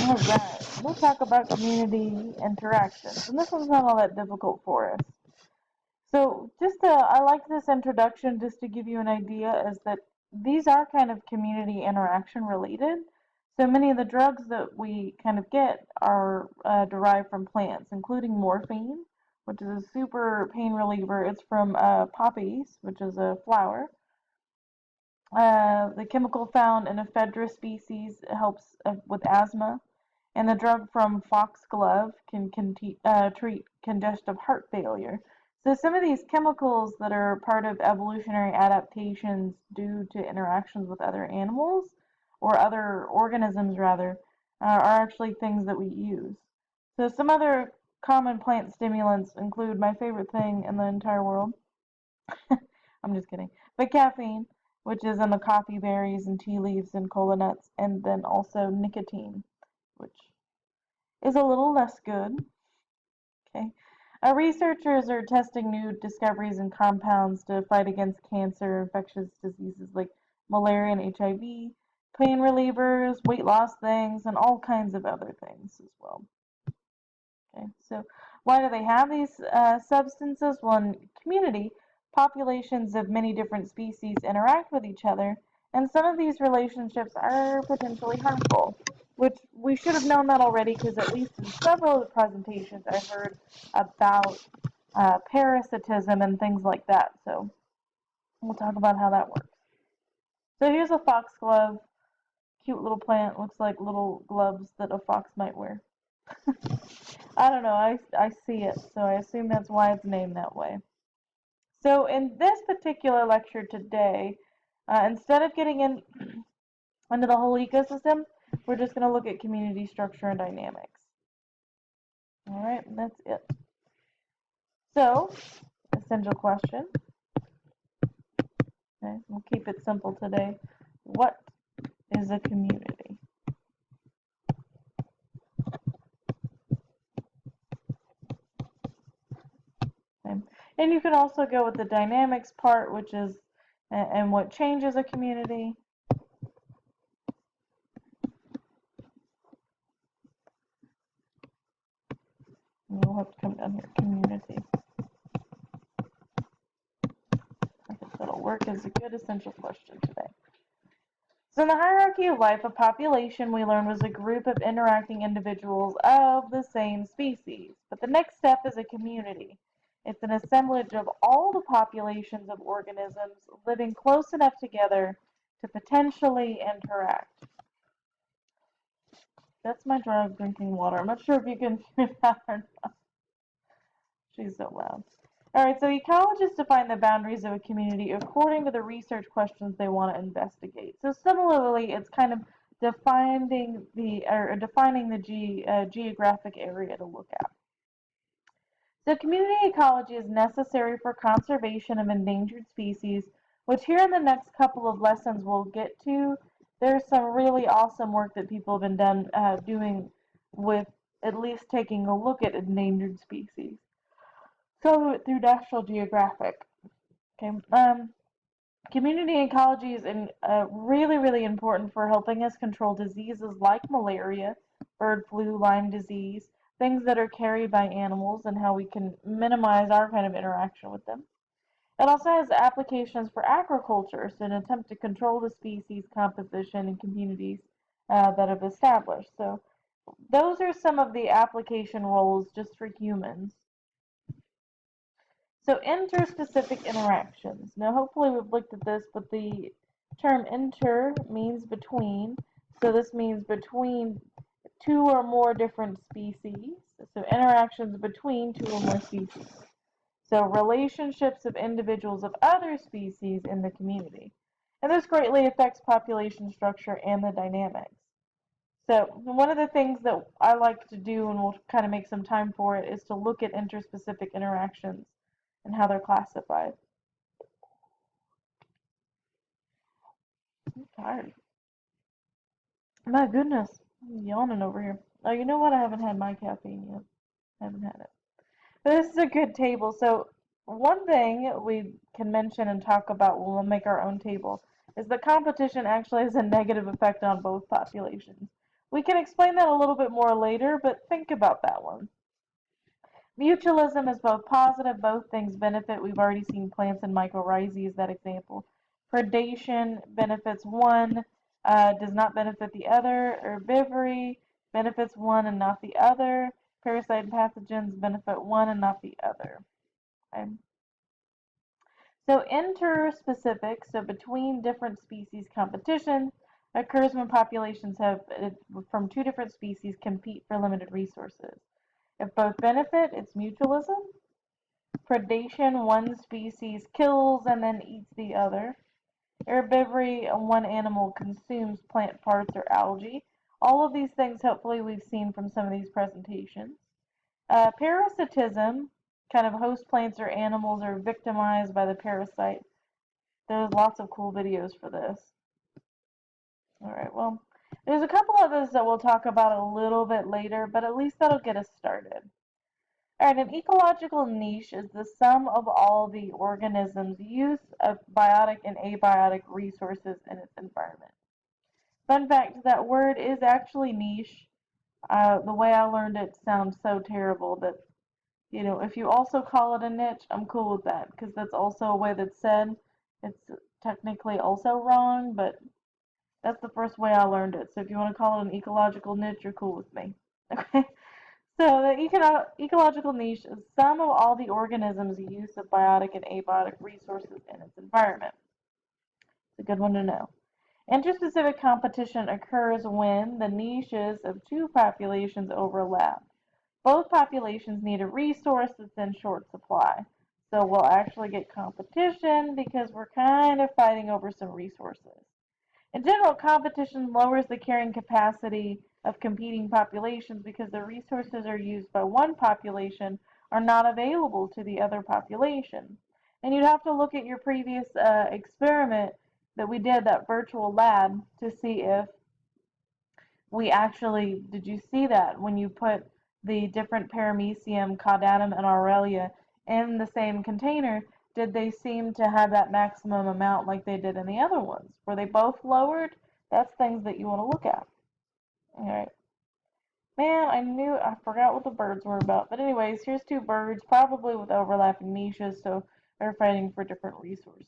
Alright, we'll talk about community interactions. And this one's not all that difficult for us. So, I like this introduction just to give you an idea is that these are kind of community interaction related. So, many of the drugs that we kind of get are derived from plants, including morphine, which is a super pain reliever. It's from poppies, which is a flower. The chemical found in ephedra species helps with asthma, and the drug from foxglove can treat congestive heart failure. So some of these chemicals that are part of evolutionary adaptations due to interactions with other animals, or other organisms rather, are actually things that we use. So some other common plant stimulants include my favorite thing in the entire world. I'm just kidding. But caffeine, which is in the coffee berries and tea leaves and cola nuts, and then also nicotine, which is a little less good. Okay. Researchers are testing new discoveries and compounds to fight against cancer, infectious diseases like malaria and HIV, pain relievers, weight loss things, and all kinds of other things as well. Okay, so why do they have these substances? Well, in community, populations of many different species interact with each other, and some of these relationships are potentially harmful, which we should have known that already because at least in several of the presentations I heard about parasitism and things like that. So we'll talk about how that works. So here's a foxglove, cute little plant, looks like little gloves that a fox might wear. I don't know, I see it, so I assume that's why it's named that way. So in this particular lecture today, instead of getting into the whole ecosystem, we're just going to look at community structure and dynamics. All right, and that's it. So, essential question. Okay, we'll keep it simple today. What is a community? Okay. And you can also go with the dynamics part, which is and what changes a community. And we'll have to come down here, community. I think that'll work as a good essential question today. So in the hierarchy of life, a population, we learned, was a group of interacting individuals of the same species. But the next step is a community. It's an assemblage of all the populations of organisms living close enough together to potentially interact. That's my dog drinking water. I'm not sure if you can hear that or not. She's so loud. All right, so ecologists define the boundaries of a community according to the research questions they want to investigate. So similarly, it's kind of defining the geographic area to look at. So community ecology is necessary for conservation of endangered species, which here in the next couple of lessons we'll get to. There's some really awesome work that people have been doing with at least taking a look at endangered species. So through National Geographic. Okay. Community ecology is really, really important for helping us control diseases like malaria, bird flu, Lyme disease, things that are carried by animals, and how we can minimize our kind of interaction with them. It also has applications for agriculture, so an attempt to control the species composition in communities that have established. So those are some of the application roles just for humans. So interspecific interactions. Now hopefully we've looked at this, but the term inter means between. So this means between two or more different species. So interactions between two or more species. So relationships of individuals of other species in the community. And this greatly affects population structure and the dynamics. So one of the things that I like to do, and we'll kind of make some time for it, is to look at interspecific interactions and how they're classified. I'm tired. My goodness, I'm yawning over here. Oh, you know what? I haven't had my caffeine yet. I haven't had it. But this is a good table. So one thing we can mention and talk about when we'll make our own table is that competition actually has a negative effect on both populations. We can explain that a little bit more later, but think about that one. Mutualism is both positive, both things benefit. We've already seen plants and mycorrhizae as that example. Predation benefits one, does not benefit the other. Herbivory benefits one and not the other. Parasite and pathogens benefit one and not the other. Okay. So interspecific, so between different species competition, occurs when populations have from two different species compete for limited resources. If both benefit, it's mutualism. Predation, one species kills and then eats the other. Herbivory, one animal consumes plant parts or algae. All of these things, hopefully, we've seen from some of these presentations. Parasitism, kind of host plants or animals are victimized by the parasite. There's lots of cool videos for this. Alright, well, there's a couple others that we'll talk about a little bit later, but at least that'll get us started. Alright, an ecological niche is the sum of all the organisms' use of biotic and abiotic resources in its environment. Fun fact, that word is actually niche. The way I learned it sounds so terrible that, you know, if you also call it a niche, I'm cool with that, because that's also a way that's said. It's technically also wrong, but that's the first way I learned it. So if you want to call it an ecological niche, you're cool with me. Okay? So the ecological niche is sum of all the organisms' use of biotic and abiotic resources in its environment. It's a good one to know. Interspecific competition occurs when the niches of two populations overlap. Both populations need a resource that's in short supply. So we'll actually get competition because we're kind of fighting over some resources. In general, competition lowers the carrying capacity of competing populations because the resources are used by one population are not available to the other population. And you'd have to look at your previous experiment that we did, that virtual lab, to see if we actually, did you see that when you put the different paramecium, caudatum, and aurelia in the same container, did they seem to have that maximum amount like they did in the other ones? Were they both lowered? That's things that you want to look at. Alright. Man, I forgot what the birds were about. But anyways, here's two birds, probably with overlapping niches, so they're fighting for different resources.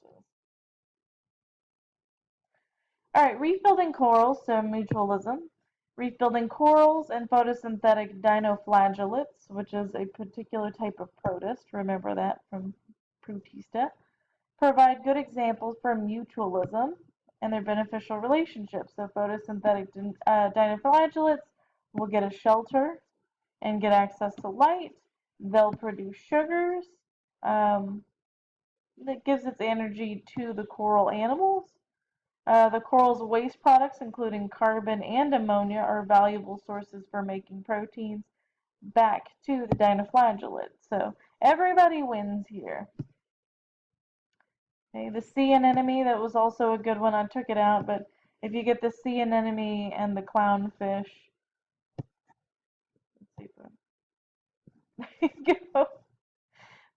Alright, reef building corals, so mutualism. Reef building corals and photosynthetic dinoflagellates, which is a particular type of protist, remember that from Protista, provide good examples for mutualism and their beneficial relationships. So photosynthetic dinoflagellates will get a shelter and get access to light. They'll produce sugars that gives its energy to the coral animals. The coral's waste products, including carbon and ammonia, are valuable sources for making proteins back to the dinoflagellate. So everybody wins here. Okay, the sea anemone, that was also a good one. I took it out, but if you get the sea anemone and the clownfish, let's see. There you go.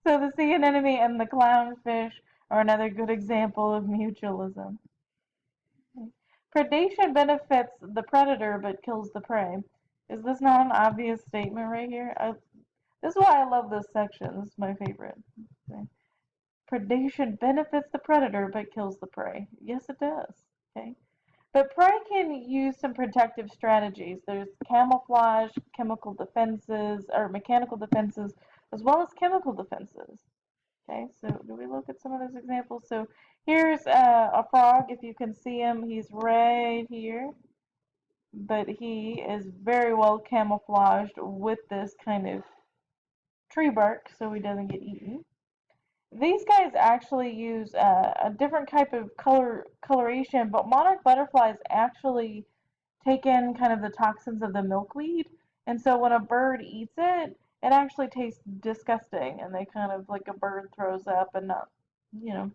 So the sea anemone and the clownfish are another good example of mutualism. Predation benefits the predator but kills the prey. Is this not an obvious statement right here? This is why I love this section. This is my favorite. Okay. Predation benefits the predator but kills the prey. Yes, it does. Okay. But prey can use some protective strategies. There's camouflage, chemical defenses, or mechanical defenses, as well as chemical defenses. Okay, so do we look at some of those examples? So here's a frog. If you can see him, he's right here. But he is very well camouflaged with this kind of tree bark so he doesn't get eaten. These guys actually use a different type of coloration, but monarch butterflies actually take in kind of the toxins of the milkweed. And so when a bird eats it, it actually tastes disgusting, and they kind of, like a bird throws up, and not, you know,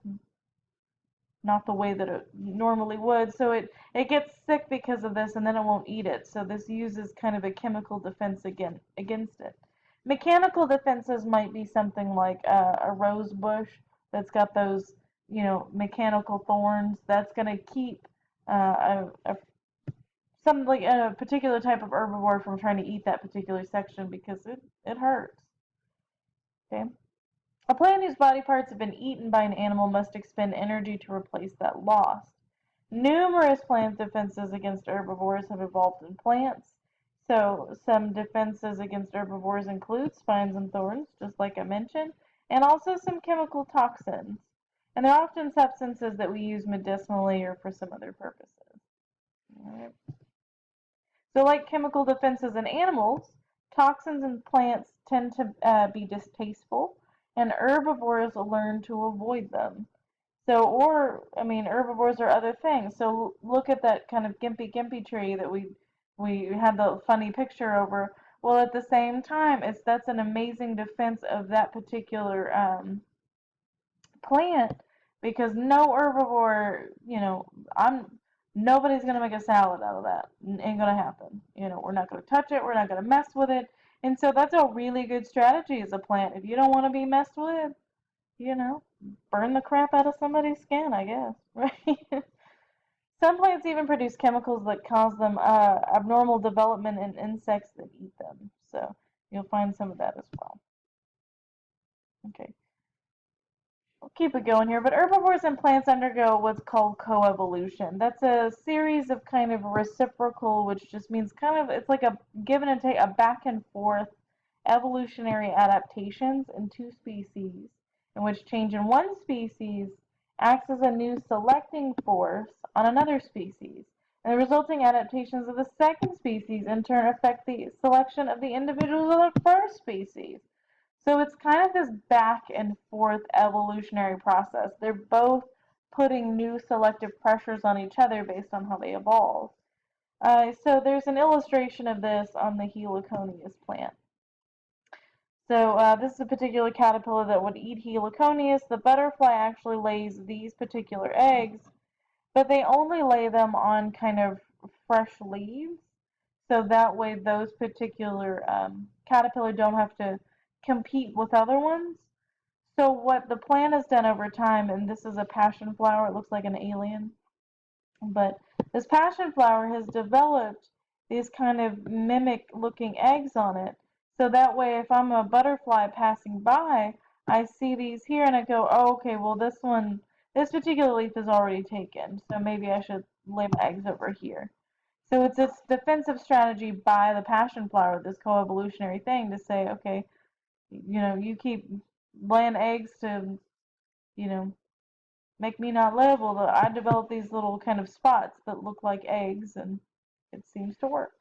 not the way that it normally would. So it gets sick because of this, and then it won't eat it. So this uses kind of a chemical defense against it. Mechanical defenses might be something like a rose bush that's got those, you know, mechanical thorns. That's going to keep some like a particular type of herbivore from trying to eat that particular section because it hurts. Okay. A plant whose body parts have been eaten by an animal must expend energy to replace that loss. Numerous plant defenses against herbivores have evolved in plants. So some defenses against herbivores include spines and thorns, just like I mentioned, and also some chemical toxins. And they're often substances that we use medicinally or for some other purposes. All right. So like chemical defenses in animals, toxins in plants tend to be distasteful, and herbivores learn to avoid them. So, or, I mean, herbivores are other things. So look at that kind of gimpy tree that we had the funny picture over. Well, at the same time, that's an amazing defense of that particular plant because no herbivore, nobody's gonna make a salad out of that. Ain't gonna happen. We're not gonna touch it. We're not gonna mess with it. And so that's a really good strategy as a plant. If you don't want to be messed with, you know, burn the crap out of somebody's skin, I guess, right? Some plants even produce chemicals that cause them abnormal development in insects that eat them. So you'll find some of that as well. Okay. We'll keep it going here, but herbivores and plants undergo what's called coevolution. That's a series of kind of reciprocal, which just means kind of, it's like a give and take, a back and forth evolutionary adaptations in two species, in which change in one species acts as a new selecting force on another species. And the resulting adaptations of the second species in turn affect the selection of the individuals of the first species. So it's kind of this back and forth evolutionary process. They're both putting new selective pressures on each other based on how they evolve. So there's an illustration of this on the Heliconius plant. So this is a particular caterpillar that would eat Heliconius. The butterfly actually lays these particular eggs, but they only lay them on kind of fresh leaves. So that way those particular caterpillar don't have to compete with other ones. So what the plant has done over time, and this is a passion flower, it looks like an alien, but this passion flower has developed these kind of mimic looking eggs on it. So that way if I'm a butterfly passing by, I see these here and I go, oh, okay, well this particular leaf is already taken, so maybe I should lay my eggs over here. So it's this defensive strategy by the passion flower, this coevolutionary thing to say, okay, you keep laying eggs to, make me not live. Well, I develop these little kind of spots that look like eggs, and it seems to work.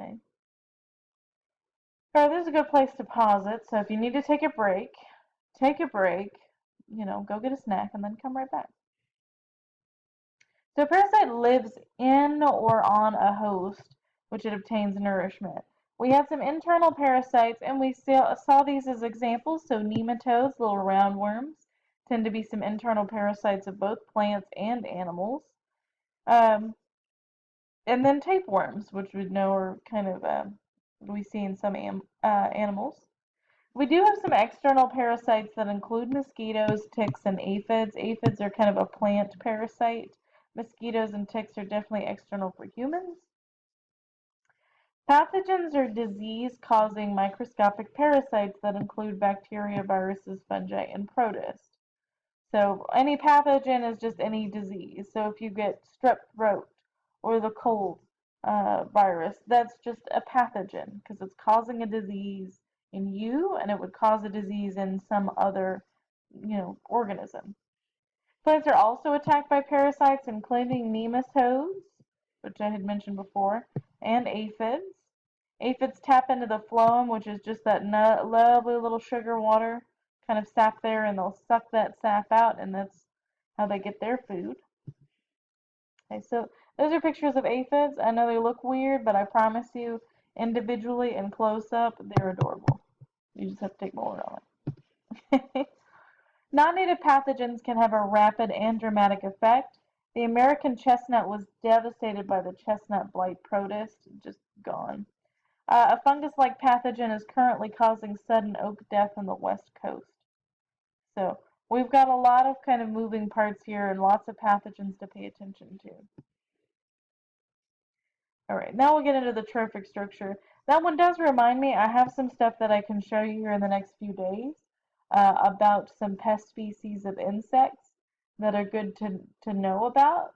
Okay. All right, this is a good place to pause it. So if you need to take a break, go get a snack and then come right back. So a parasite lives in or on a host, which it obtains nourishment. We had some internal parasites, and we saw these as examples. So nematodes, little roundworms, tend to be some internal parasites of both plants and animals. And then tapeworms, which we know are kind of, we see in some animals. We do have some external parasites that include mosquitoes, ticks, and aphids. Aphids are kind of a plant parasite. Mosquitoes and ticks are definitely external for humans. Pathogens are disease-causing microscopic parasites that include bacteria, viruses, fungi, and protists. So any pathogen is just any disease. So if you get strep throat or the cold virus, that's just a pathogen because it's causing a disease in you, and it would cause a disease in some other, organism. Plants are also attacked by parasites, including nematodes, which I had mentioned before, and aphids. Aphids tap into the phloem, which is just that lovely little sugar water kind of sap there, and they'll suck that sap out, and that's how they get their food. Okay, so those are pictures of aphids. I know they look weird, but I promise you, individually and close up, they're adorable. You just have to take my word on it. Non-native pathogens can have a rapid and dramatic effect. The American chestnut was devastated by the chestnut blight protist, just gone. A fungus-like pathogen is currently causing sudden oak death on the west coast. So we've got a lot of kind of moving parts here and lots of pathogens to pay attention to. All right, now we'll get into the trophic structure. That one does remind me, I have some stuff that I can show you here in the next few days about some pest species of insects that are good to know about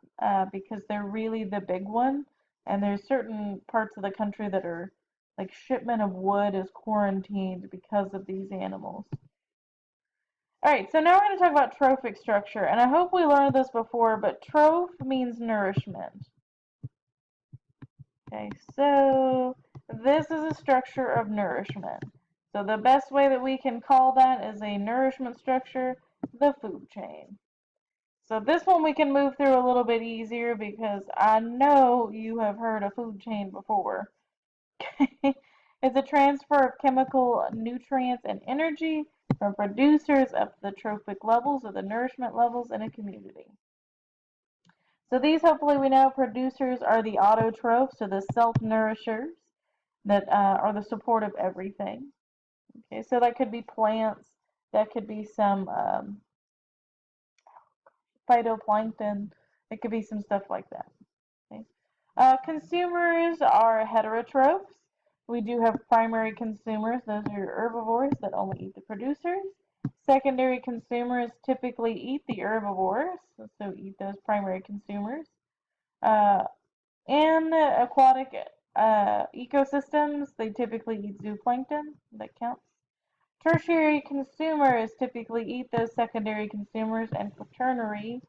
because they're really the big one. And there's certain parts of the country that are like shipment of wood is quarantined because of these animals. All right, so now we're going to talk about trophic structure. And I hope we learned this before, but troph means nourishment. Okay, so this is a structure of nourishment. So the best way that we can call that is a nourishment structure, the food chain. So this one we can move through a little bit easier because I know you have heard of food chain before. It's a transfer of chemical nutrients and energy from producers up the trophic levels or the nourishment levels in a community. So these, hopefully we know, producers are the autotrophs, so the self-nourishers that are the support of everything. Okay, so that could be plants, that could be some phytoplankton, it could be some stuff like that. Okay. Consumers are heterotrophs. We do have primary consumers, those are your herbivores that only eat the producers. Secondary consumers typically eat the herbivores, so eat those primary consumers. And aquatic ecosystems, they typically eat zooplankton, that counts. Tertiary consumers typically eat those secondary consumers, and quaternary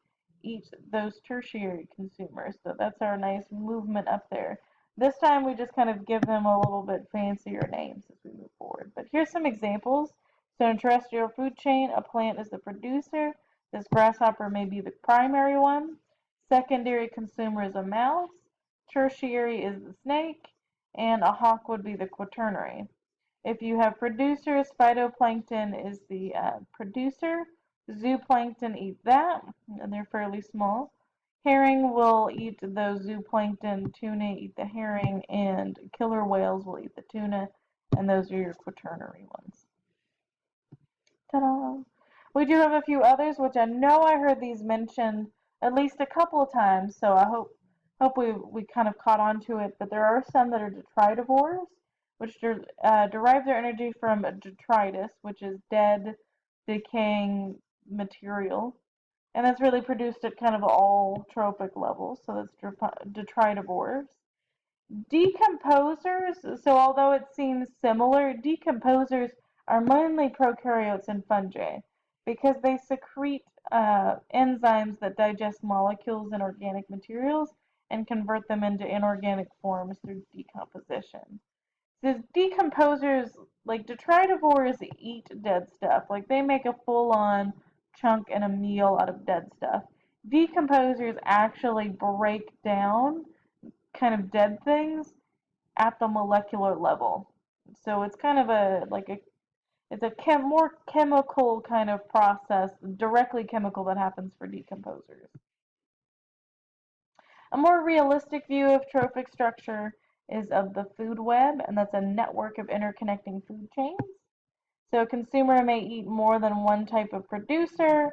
eat those tertiary consumers. So that's our nice movement up there. This time we just kind of give them a little bit fancier names as we move forward. But here's some examples. So in terrestrial food chain, a plant is the producer. This grasshopper may be the primary one. Secondary consumer is a mouse. Tertiary is the snake. And a hawk would be the quaternary. If you have producers, phytoplankton is the producer. Zooplankton eat that, and they're fairly small. Herring will eat those zooplankton, tuna eat the herring, and killer whales will eat the tuna, and those are your quaternary ones. Ta-da! We do have a few others, which I know I heard these mentioned at least a couple of times, so I hope we kind of caught on to it, but there are some that are detritivores, which derive their energy from detritus, which is dead, decaying material. And that's really produced at kind of all trophic levels, so that's detritivores. Decomposers, so although it seems similar, decomposers are mainly prokaryotes and fungi because they secrete enzymes that digest molecules in organic materials and convert them into inorganic forms through decomposition. The decomposers, like detritivores, eat dead stuff. Like they make a full-on chunk and a meal out of dead stuff. Decomposers actually break down kind of dead things at the molecular level. So it's kind of it's a more chemical kind of process, directly chemical, that happens for decomposers. A more realistic view of trophic structure is of the food web, and that's a network of interconnecting food chains. So a consumer may eat more than one type of producer.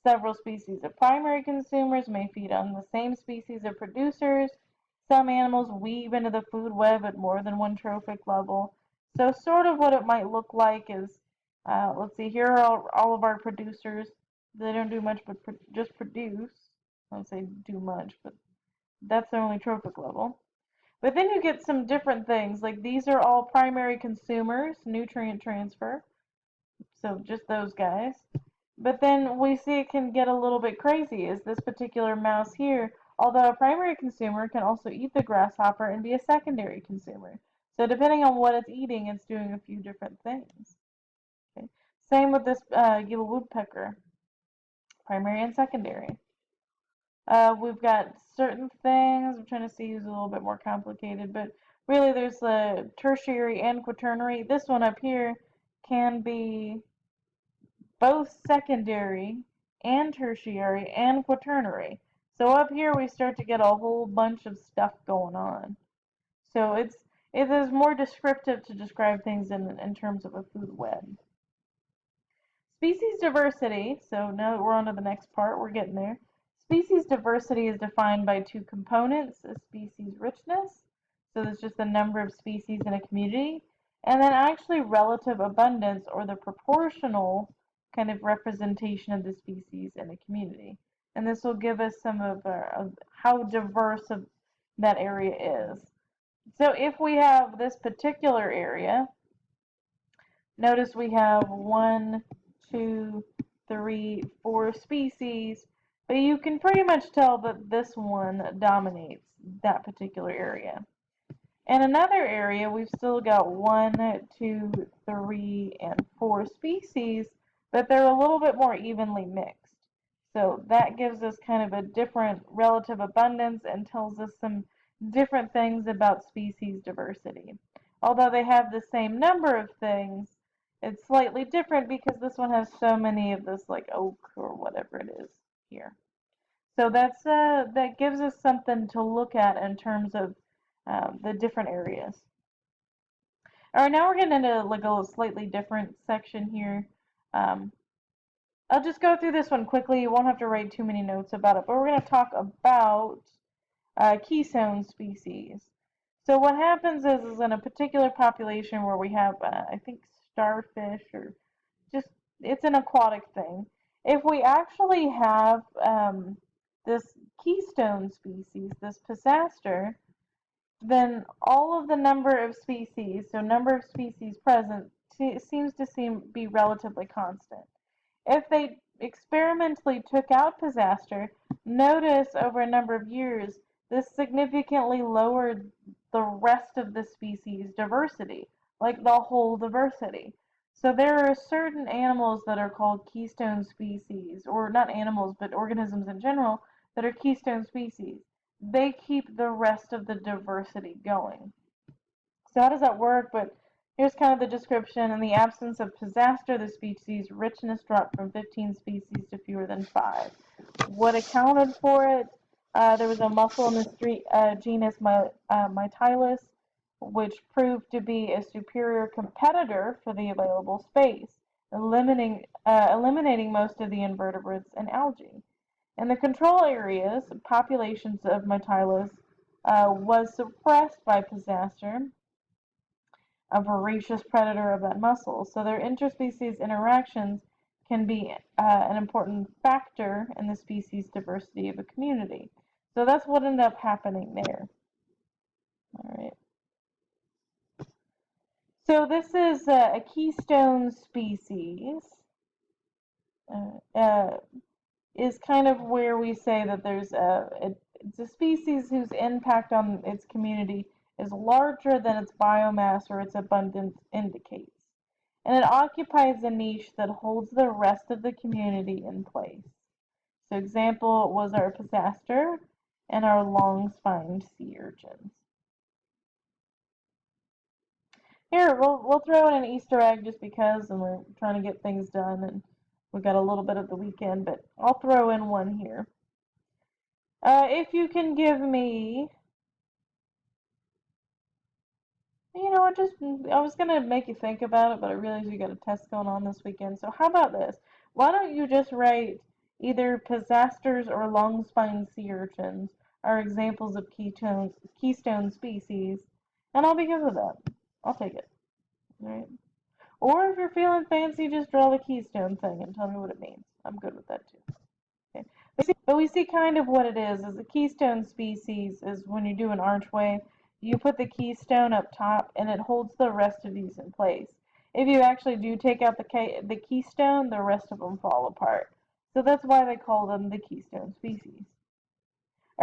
Several species of primary consumers may feed on the same species of producers. Some animals weave into the food web at more than one trophic level. So sort of what it might look like is, let's see, here are all of our producers. They don't do much but just produce. I don't say do much, but that's their only trophic level. But then you get some different things, like these are all primary consumers, nutrient transfer, so just those guys. But then we see it can get a little bit crazy, is this particular mouse here, although a primary consumer, can also eat the grasshopper and be a secondary consumer. So depending on what it's eating, it's doing a few different things. Okay. Same with this Gila woodpecker, primary and secondary. We've got certain things, I'm trying to see who's a little bit more complicated, but really there's the tertiary and quaternary. This one up here can be both secondary and tertiary and quaternary. So up here we start to get a whole bunch of stuff going on. So it is more descriptive to describe things in terms of a food web. Species diversity, so now that we're on to the next part, we're getting there. Species diversity is defined by two components, a species richness. So that's just the number of species in a community. And then actually relative abundance, or the proportional kind of representation of the species in a community. And this will give us some of how diverse that area is. So if we have this particular area, notice we have 1, 2, 3, 4 species, but you can pretty much tell that this one dominates that particular area. In another area, we've still got 1, 2, 3, and 4 species, but they're a little bit more evenly mixed. So that gives us kind of a different relative abundance and tells us some different things about species diversity. Although they have the same number of things, it's slightly different because this one has so many of this like oak or whatever it is here. So that gives us something to look at in terms of the different areas. All right, now we're getting into like a slightly different section here. I'll just go through this one quickly. You won't have to write too many notes about it, but we're going to talk about keystone species. So what happens is in a particular population where we have, I think, starfish, or just, it's an aquatic thing. If we actually have this keystone species, this pisaster, then all of the number of species, so number of species present, seems to be relatively constant. If they experimentally took out pisaster, notice over a number of years, this significantly lowered the rest of the species diversity, like the whole diversity. So there are certain animals that are called keystone species, or not animals, but organisms in general, that are keystone species. They keep the rest of the diversity going. So how does that work? But here's kind of the description. In the absence of pisaster, the species richness dropped from 15 species to fewer than 5. What accounted for it? There was a mussel in the genus Mytilus, which proved to be a superior competitor for the available space, eliminating most of the invertebrates and algae. In the control areas, populations of Mytilus was suppressed by pisaster, a voracious predator of that mussel. So their interspecies interactions can be an important factor in the species diversity of a community. So that's what ended up happening there. All right. So this is a keystone species. Is kind of where we say that it's a species whose impact on its community is larger than its biomass or its abundance indicates. And it occupies a niche that holds the rest of the community in place. So example was our pisaster and our long-spined sea urchins. Here, we'll throw in an Easter egg just because, and we're trying to get things done, and we've got a little bit of the weekend, but I'll throw in one here. If you can give me, you know what, I was going to make you think about it, but I realize you got a test going on this weekend, so how about this? Why don't you just write either pisasters or long-spined sea urchins are examples of keystone species, and I'll be good with that. I'll take it. All right. Or if you're feeling fancy, just draw the keystone thing and tell me what it means. I'm good with that too. Okay. But we see kind of what it is. As a keystone species is when you do an archway, you put the keystone up top and it holds the rest of these in place. If you actually do take out the keystone, the rest of them fall apart. So that's why they call them the keystone species.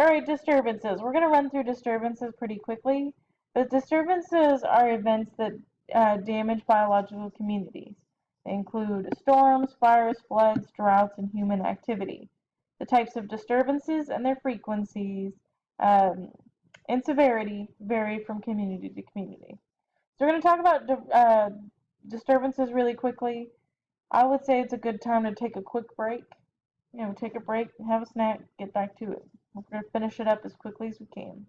Alright, disturbances. We're going to run through disturbances pretty quickly. But disturbances are events that damage biological communities. They include storms, fires, floods, droughts, and human activity. The types of disturbances and their frequencies and severity vary from community to community. So we're going to talk about disturbances really quickly. I would say it's a good time to take a quick break. You know, take a break, have a snack, get back to it. We're going to finish it up as quickly as we can.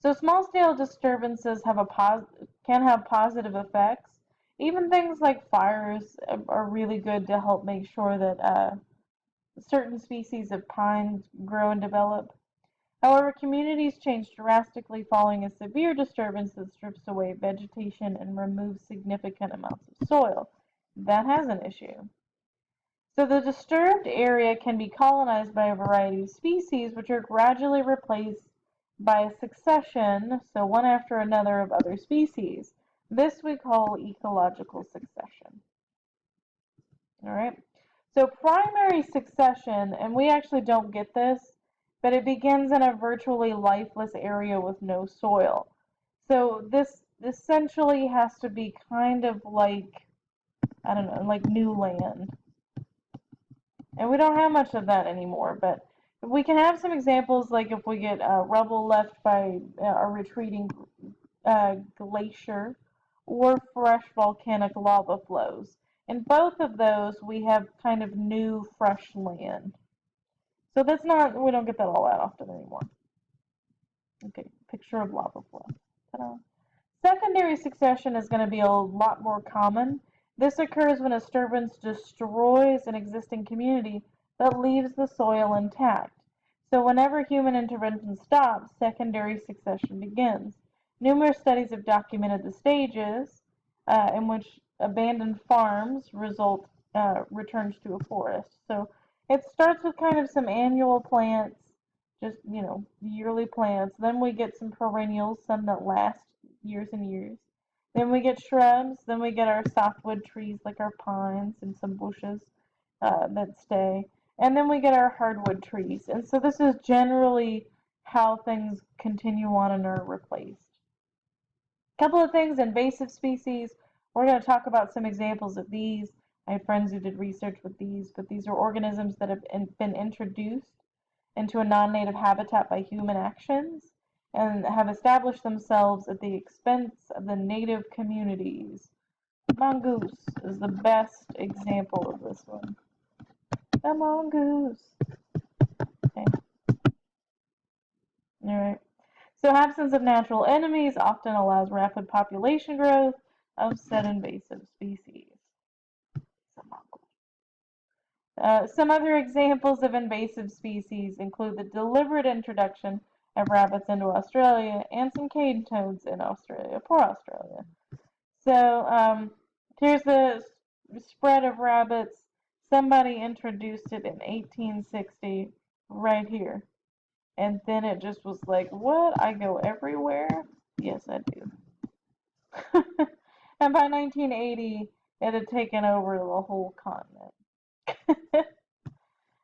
So small-scale disturbances can have positive effects. Even things like fires are really good to help make sure that certain species of pines grow and develop. However, communities change drastically following a severe disturbance that strips away vegetation and removes significant amounts of soil. That has an issue. So the disturbed area can be colonized by a variety of species, which are gradually replaced by a succession, so one after another, of other species. This we call ecological succession. All right. So primary succession, and we actually don't get this, but it begins in a virtually lifeless area with no soil. So this essentially has to be kind of like, I don't know, like new land. And we don't have much of that anymore, but we can have some examples like if we get rubble left by a retreating glacier or fresh volcanic lava flows. In both of those, we have kind of new, fresh land. So that's not, we don't get that all that often anymore. Okay, picture of lava flow. Ta-da. Secondary succession is going to be a lot more common. This occurs when a disturbance destroys an existing community but leaves the soil intact. So whenever human intervention stops, secondary succession begins. Numerous studies have documented the stages in which abandoned farms returns to a forest. So it starts with kind of some annual plants, just yearly plants. Then we get some perennials, some that last years and years. Then we get shrubs. Then we get our softwood trees like our pines and some bushes that stay. And then we get our hardwood trees. And so this is generally how things continue on and are replaced. A couple of things, invasive species. We're going to talk about some examples of these. I have friends who did research with these, but these are organisms that have been introduced into a non-native habitat by human actions and have established themselves at the expense of the native communities. Mongoose is the best example of this one. The mongoose. Okay. All right. So absence of natural enemies often allows rapid population growth of said invasive species. Some other examples of invasive species include the deliberate introduction of rabbits into Australia and some cane toads in Australia. Poor Australia. So here's the spread of rabbits. Somebody introduced it in 1860 right here. And then it just was like, what? I go everywhere? Yes, I do. And by 1980, it had taken over the whole continent.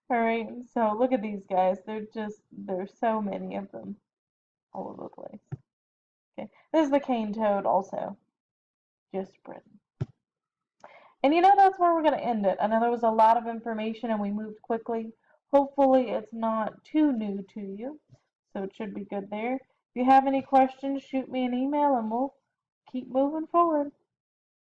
Alright, so look at these guys. There's so many of them all over the place. Okay, this is the cane toad also. Just spreading. And that's where we're going to end it. I know there was a lot of information and we moved quickly. Hopefully it's not too new to you, so it should be good there. If you have any questions, shoot me an email and we'll keep moving forward.